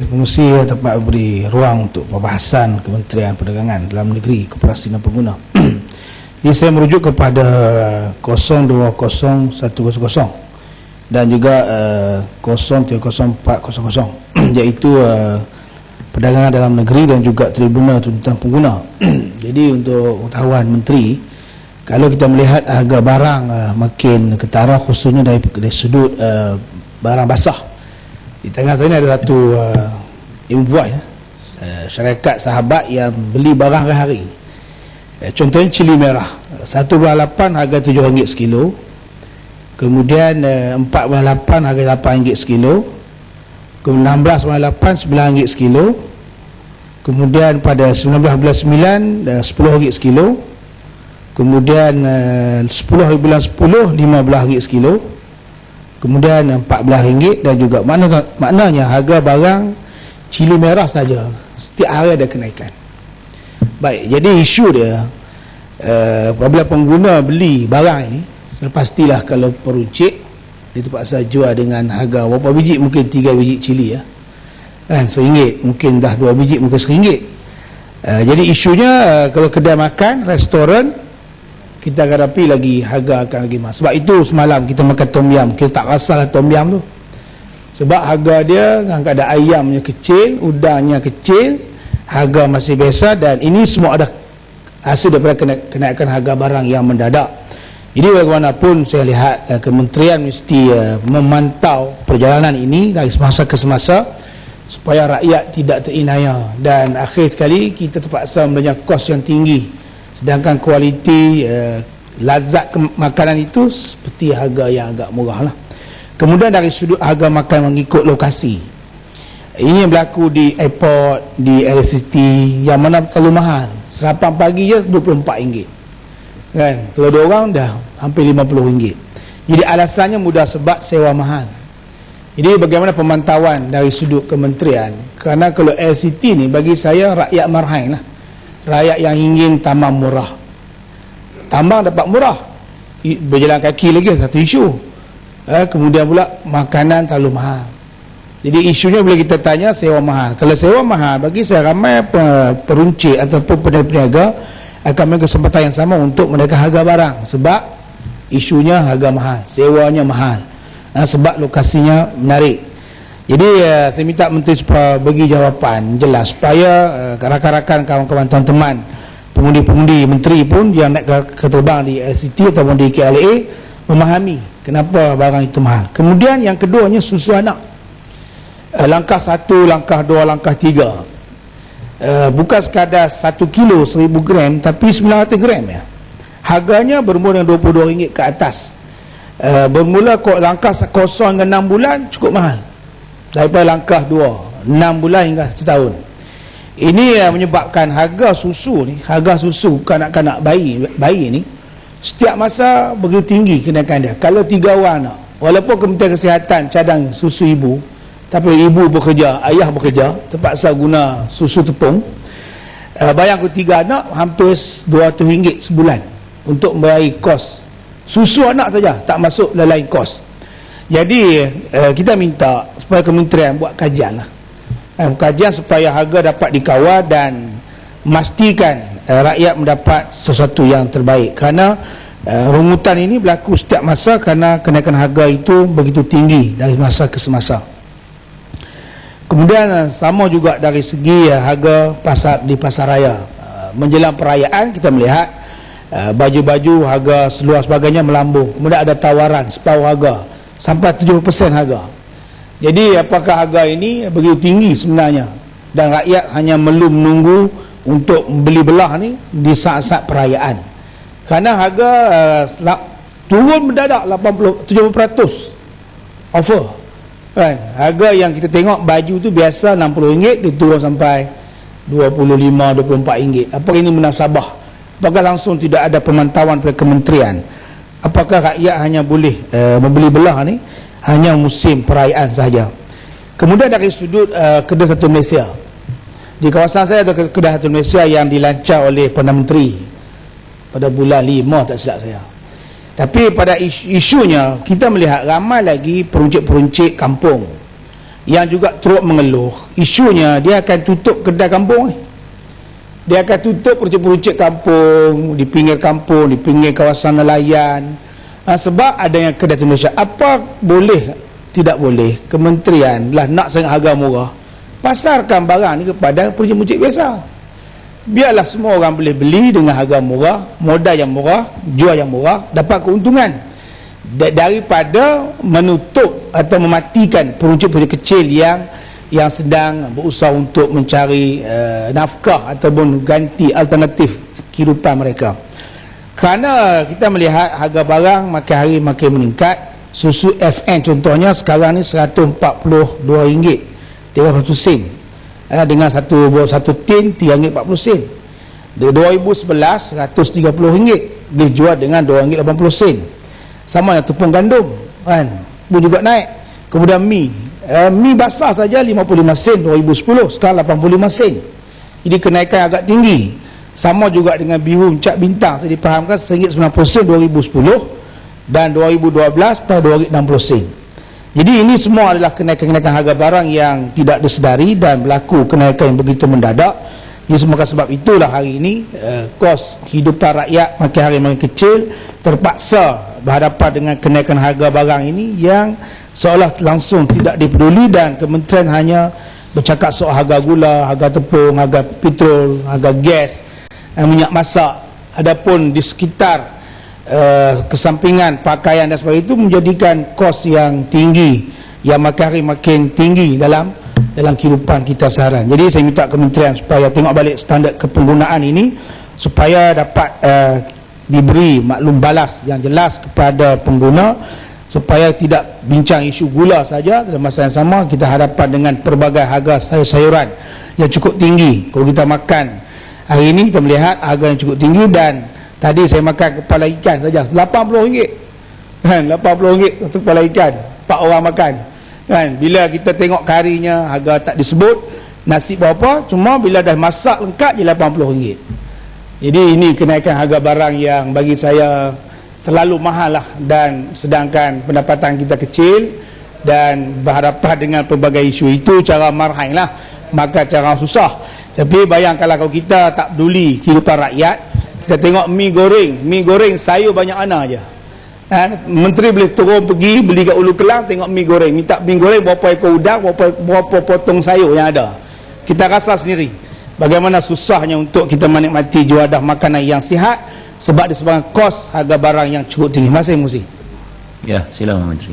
Pengurusi tempat beri ruang untuk pembahasan Kementerian Perdagangan Dalam Negeri, Koperasi dan Pengguna. Jadi saya merujuk kepada 020100 dan juga 030400 iaitu perdagangan dalam negeri dan juga Tribunal Tuntutan Pengguna. Jadi untuk pengetahuan Menteri, kalau kita melihat harga barang makin ketara, khususnya dari sudut barang basah. Di tengah saya ni ada satu invoice syarikat sahabat yang beli barang hari-hari. Contohnya cili merah 1.8 harga RM7 sekilo, kemudian 4.8 harga RM8 sekilo, kemudian 16.8 RM9 sekilo, kemudian pada 19.9 RM10 sekilo, kemudian 10 bulan 10 RM15 sekilo, kemudian RM14 dan juga maknanya harga barang cili merah saja setiap hari ada kenaikan. Baik, jadi isu dia apabila pengguna beli barang ini, pastilah kalau peruncit dia terpaksa jual dengan harga berapa biji, mungkin 3 biji cili kan RM1, mungkin dah 2 biji mungkin RM1. Jadi isunya kalau kedai makan, restoran, kita hadapi lagi harga akan lagi mahal. Sebab itu semalam kita makan tom yum, kita tak rasalah tom yum tu, sebab harga dia dengan keadaan ayamnya kecil, udangnya kecil, harga masih biasa, dan ini semua ada hasil daripada kenaikan harga barang yang mendadak. Jadi bagaimanapun saya lihat kementerian mesti memantau perjalanan ini dari semasa ke semasa supaya rakyat tidak terinaya, dan akhir sekali kita terpaksa membeli kos yang tinggi sedangkan kualiti lazat makanan itu seperti harga yang agak murah lah. Kemudian dari sudut harga makan mengikut lokasi, ini yang berlaku di airport, di LCT, yang mana terlalu mahal. Sarapan pagi je RM24 kan, kalau dua orang dah hampir RM50. Jadi alasannya mudah, sebab sewa mahal. Jadi bagaimana pemantauan dari sudut kementerian? Kerana kalau LCT ni bagi saya rakyat marhain lah, rakyat yang ingin tambang murah. Tambang dapat murah, berjalan kaki lagi satu isu. Kemudian pula makanan terlalu mahal. Jadi isunya bila kita tanya sewa mahal. Kalau sewa mahal, bagi saya ramai peruncit ataupun peniaga akan mengambil kesempatan yang sama untuk menaikkan harga barang, sebab isunya harga mahal, sewanya mahal, sebab lokasinya menarik. Jadi saya minta Menteri supaya bagi jawapan jelas supaya rakan-rakan, kawan-kawan, teman-teman pengundi-pengundi menteri pun yang naik ke terbang di LCT ataupun di KLA memahami kenapa barang itu mahal. Kemudian yang keduanya susu anak, langkah 1, langkah 2, langkah 3, bukan sekadar 1 kilo 1000 gram, tapi 900 gram ya. Harganya bermula dengan RM22 ke atas. Bermula langkah 0 hingga 6 bulan cukup mahal, daripada langkah 2, 6 bulan hingga setahun. Ini menyebabkan harga susu ni, harga susu kanak-kanak bayi ni setiap masa begitu tinggi kenaikan dia. Kalau 3 orang anak, walaupun Kementerian Kesihatan cadang susu ibu, tapi ibu bekerja, ayah bekerja, terpaksa guna susu tepung. Bayangkan 3 anak hampir RM200 sebulan untuk membayar kos susu anak saja, tak masuk lain kos. Jadi kita minta supaya kementerian buat kajian lah, kajian supaya harga dapat dikawal dan memastikan rakyat mendapat sesuatu yang terbaik. Kerana rungutan ini berlaku setiap masa kerana kenaikan harga itu begitu tinggi dari masa ke semasa. Kemudian sama juga dari segi harga di pasar raya. Menjelang perayaan kita melihat baju-baju harga seluar sebagainya melambung. Kemudian ada tawaran separuh harga sampai 70% harga. Jadi apakah harga ini begitu tinggi sebenarnya, dan rakyat hanya melum menunggu untuk beli belah ni di saat-saat perayaan. Kerana harga turun mendadak 70% offer kan. Harga yang kita tengok baju tu biasa RM60, dia turun sampai RM25, RM24. Apakah ini munasabah? Apakah langsung tidak ada pemantauan dari kementerian? Apakah rakyat hanya boleh membeli belah ni hanya musim perayaan saja? Kemudian dari sudut Kedai Satu Malaysia, di kawasan saya ada Kedai Satu Malaysia yang dilancar oleh Perdana Menteri pada bulan 5 tak silap saya. Tapi pada isunya kita melihat ramai lagi peruncit-peruncit kampung yang juga turut mengeluh. Isunya dia akan tutup kedai kampung ni. Dia akan tutup peruncit-peruncit kampung, di pinggir kampung, di pinggir kawasan nelayan. Sebab adanya kedai Malaysia. Apa boleh, tidak boleh kementerian lah nak sangat harga murah, pasarkan barang ni kepada peruncit-peruncit biasa. Biarlah semua orang boleh beli dengan harga murah, modal yang murah, jual yang murah, dapat keuntungan daripada menutup atau mematikan peruncit-peruncit kecil yang sedang berusaha untuk mencari nafkah ataupun ganti alternatif kehidupan mereka. Kerana kita melihat harga barang makin hari makin meningkat. Susu FN contohnya sekarang ni RM122.30 dengan satu tin RM3.40. 2011 RM130 dijual dengan RM2.80. Sama yang tepung gandum kan pun juga naik. Kemudian mi basah saja 55 sen 2010, sekarang 85 sen. Jadi kenaikan agak tinggi. Sama juga dengan bihun Cap Bintang, saya dipahamkan RM1.90 2010 dan 2012 pada RM2.60. Jadi ini semua adalah kenaikan-kenaikan harga barang yang tidak disedari dan berlaku kenaikan yang begitu mendadak. Jadi semoga sebab itulah hari ini kos hidupan rakyat makin hari makin kecil, terpaksa berhadapan dengan kenaikan harga barang ini yang seolah langsung tidak dipeduli, dan kementerian hanya bercakap soal harga gula, harga tepung, harga petrol, harga gas, minyak masak. Adapun di sekitar kesampingan pakaian dan sebagainya itu menjadikan kos yang tinggi, yang makin hari makin tinggi dalam kehidupan kita seharian. Jadi saya minta kementerian supaya tengok balik standard kepenggunaan ini supaya dapat diberi maklum balas yang jelas kepada pengguna, supaya tidak bincang isu gula saja. Dalam masa yang sama kita hadapan dengan pelbagai harga sayur-sayuran yang cukup tinggi. Kalau kita makan hari ini kita melihat harga yang cukup tinggi, dan tadi saya makan kepala ikan saja RM80 kan, RM80 satu kepala ikan, 4 orang makan kan. Bila kita tengok karinya harga tak disebut, nasi berapa, cuma bila dah masak lengkap je RM80. Jadi ini kenaikan harga barang yang bagi saya terlalu mahal lah, dan sedangkan pendapatan kita kecil dan berhadapan dengan pelbagai isu itu cara marhain lah, maka cara susah. Tapi bayangkanlah kalau kita tak peduli kehidupan rakyat, kita tengok mi goreng sayur banyak mana aja. Menteri boleh turun pergi beli kat Ulu Kelang, tengok mi goreng, minta mi goreng berapa ekor udang, berapa potong sayur yang ada. Kita rasa sendiri bagaimana susahnya untuk kita menikmati juadah makanan yang sihat sebab disebabkan kos harga barang yang cukup tinggi. Terima kasih. Ya, silakan Menteri.